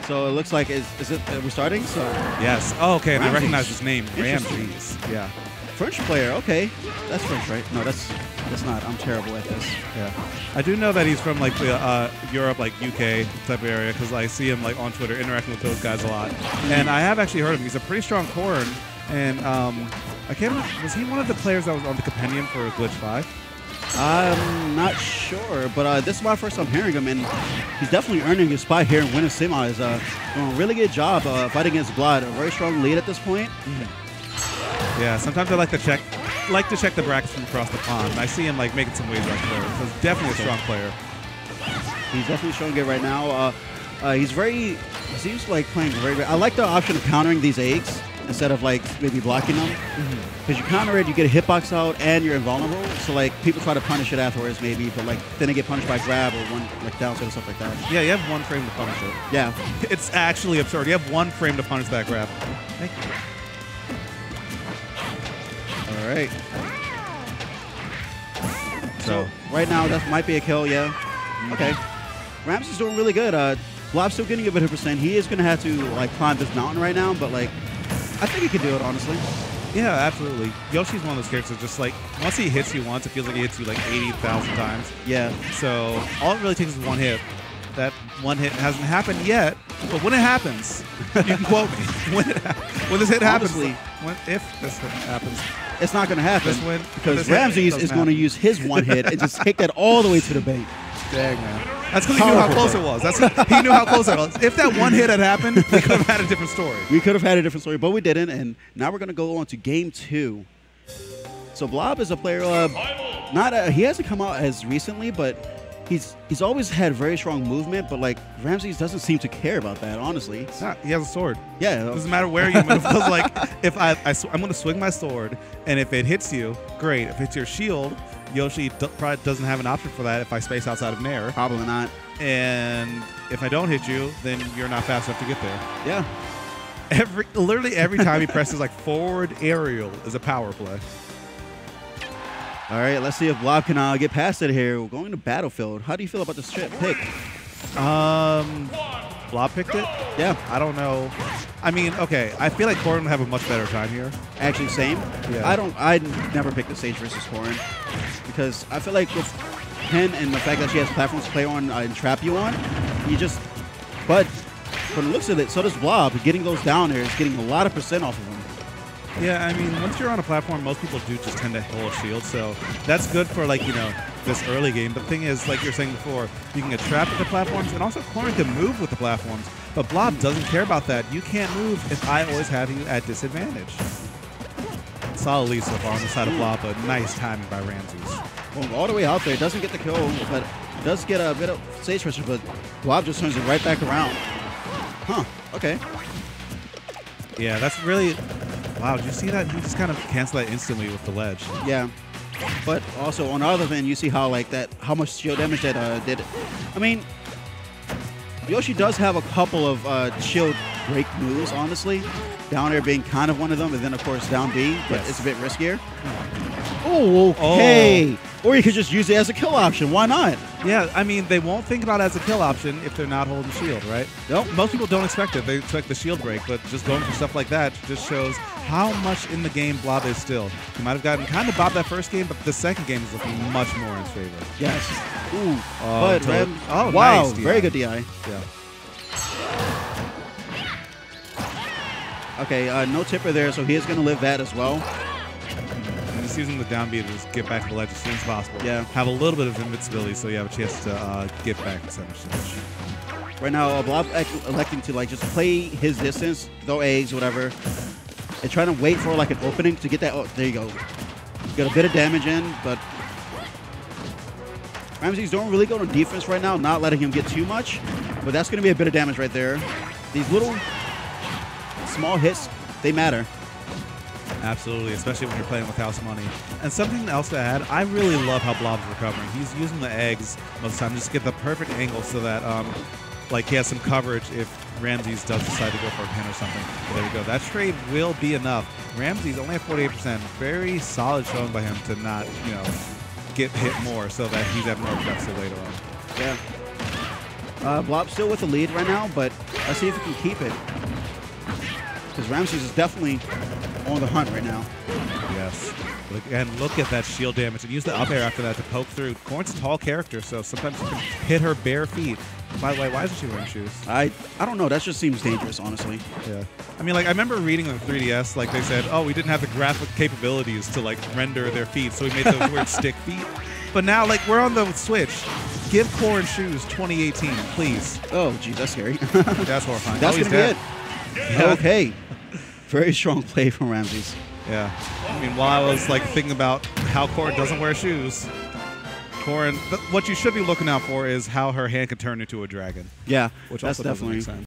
So it looks like, are we starting? So Yes. Oh, okay. And I Ramses. recognize his name, Ramses. Yeah. French player, okay. That's French, right? No, that's not. I'm terrible at this. Yeah. I do know that he's from like the Europe, like UK type of area, because I see him like on Twitter interacting with those guys a lot. And I have actually heard of him. He's a pretty strong Corrin. And I can't remember, was he one of the players that was on the compendium for Glitch 5? I'm not sure, but this is my first time hearing him, and he's definitely earning his spot here in winning semis. Doing a really good job fighting against Blob. A very strong lead at this point. Yeah, sometimes I like to check the brackets from across the pond. And I see him like making some waves right there. So he's definitely a strong player. He's definitely showing it right now. He seems like playing very. I like the option of countering these eggs instead of like maybe blocking them. Because you counter it, you get a hitbox out, and you're invulnerable. So like people try to punish it afterwards, maybe, but like then they get punished by grab or one like down and stuff like that. Yeah, you have 1 frame to punish it. Yeah, It's actually absurd. You have 1 frame to punish that grab. Thank you. all right. So right now that might be a kill. Yeah. Okay. Ramses is doing really good. Blob's still getting a bit of percent. He is going to have to like climb this mountain right now, but like I think he can do it honestly. Yeah, absolutely. Yoshi's one of those characters just like, once he hits you once, it feels like he hits you like 80,000 times. Yeah. So all it really takes is 1 hit. That 1 hit hasn't happened yet, but when it happens, you can quote me. When this hit happens, Honestly, if this hit happens, it's not going to happen this win, because Ramses is going to use his 1 hit and just take that all the way to the bank. Dang, man. That's because he knew how close it was. He knew how close it was. If that 1 hit had happened, we could have had a different story. We could have had a different story, but we didn't. And now we're going to go on to game 2. So Blob is a player. He hasn't come out as recently, but he's always had very strong movement. But like Ramses doesn't seem to care about that, honestly. It's not, he has a sword. Yeah. It doesn't matter where you move. Because like if I'm going to swing my sword, and if it hits you, great. If it hits your shield, Yoshi probably doesn't have an option for that if I space outside of Nair. Probably not. And if I don't hit you, then you're not fast enough to get there. Yeah. Literally every time he presses like forward aerial is a power play. All right, let's see if Blob can get past it here. We're going to Battlefield. How do you feel about this pick? Blob picked it? Yeah. I don't know. I mean, okay, I feel like Corrin would have a much better time here. Actually, same. Yeah. I'd never pick the stage versus Corrin because I feel like with Pen and the fact that she has platforms to play on and trap you on, but from the looks of it, so does Blob. Getting those down there is getting a lot of percent off of them. Yeah, I mean, once you're on a platform, most people do just tend to hold a shield, so that's good for, like, you know, this early game. But the thing is, like you were saying before, you can get trapped with the platforms, and also Corrin can move with the platforms, but Blob doesn't care about that. You can't move if I always have you at disadvantage. Solid lead so far on the side of Blob, but nice timing by Ramses. Well, all the way out there, doesn't get the kill, but does get a bit of stage pressure, but Blob just turns it right back around. Huh, okay. Yeah, that's really... Wow, did you see that? He just kind of canceled that instantly with the ledge. Yeah. But also on the other end, you see how how much shield damage that did. I mean, Yoshi does have a couple of shield break moves, honestly. Down air being kind of one of them, and then of course down B, but it's a bit riskier. Oh, okay. Oh. Or you could just use it as a kill option. Why not? Yeah, I mean, they won't think about it as a kill option if they're not holding shield, right? Nope. Most people don't expect it. They expect the shield break, but just going for stuff like that just shows how much in the game Blob is still. He might have gotten kind of bopped that first game, but the second game is looking much more in his favor. Yes. Ooh. Oh, but wow, nice, very good DI. Yeah. Okay, no tipper there, so he is going to live that as well. Just using the down B to just get back to the ledge as soon as possible. Yeah. Have a little bit of invincibility so you have a chance to get back to center stage. Right now, Blob electing to like just play his distance, throw eggs, whatever, and trying to wait for like an opening to get that. Oh, there you go. Got a bit of damage in, but Ramses don't really go to defense right now, not letting him get too much, but that's going to be a bit of damage right there. These little small hits, they matter. Absolutely, especially when you're playing with house money. And something else to add, I really love how Blob's recovering. He's using the eggs most of the time just to get the perfect angle so that like he has some coverage if Ramses does decide to go for a pin or something. But there we go. That trade will be enough. Ramses only at 48%. Very solid showing by him to not, get hit more so that he's at more productive later on. Yeah. Blob still with the lead right now, but let's see if he can keep it. Because Ramses is definitely on the hunt right now. Yes. And look at that shield damage. And use the up air after that to poke through. Corrin's a tall character, so sometimes you can hit her bare feet. By the way, why isn't she wearing shoes? I don't know. That just seems dangerous, honestly. Yeah. I mean, like, I remember reading on the 3DS, like, they said, oh, we didn't have the graphic capabilities to, like, render their feet, so we made those weird stick feet. But now, like, we're on the Switch. Give Corrin shoes 2018, please. Oh, geez, that's scary. That's horrifying. That's going to to be it. Yeah. Okay. Very strong play from Ramses. Yeah. I mean, while I was, like, thinking about how Corrin doesn't wear shoes, Corrin, what you should be looking out for is how her hand can turn into a dragon. Yeah, which that's also doesn't definitely make sense.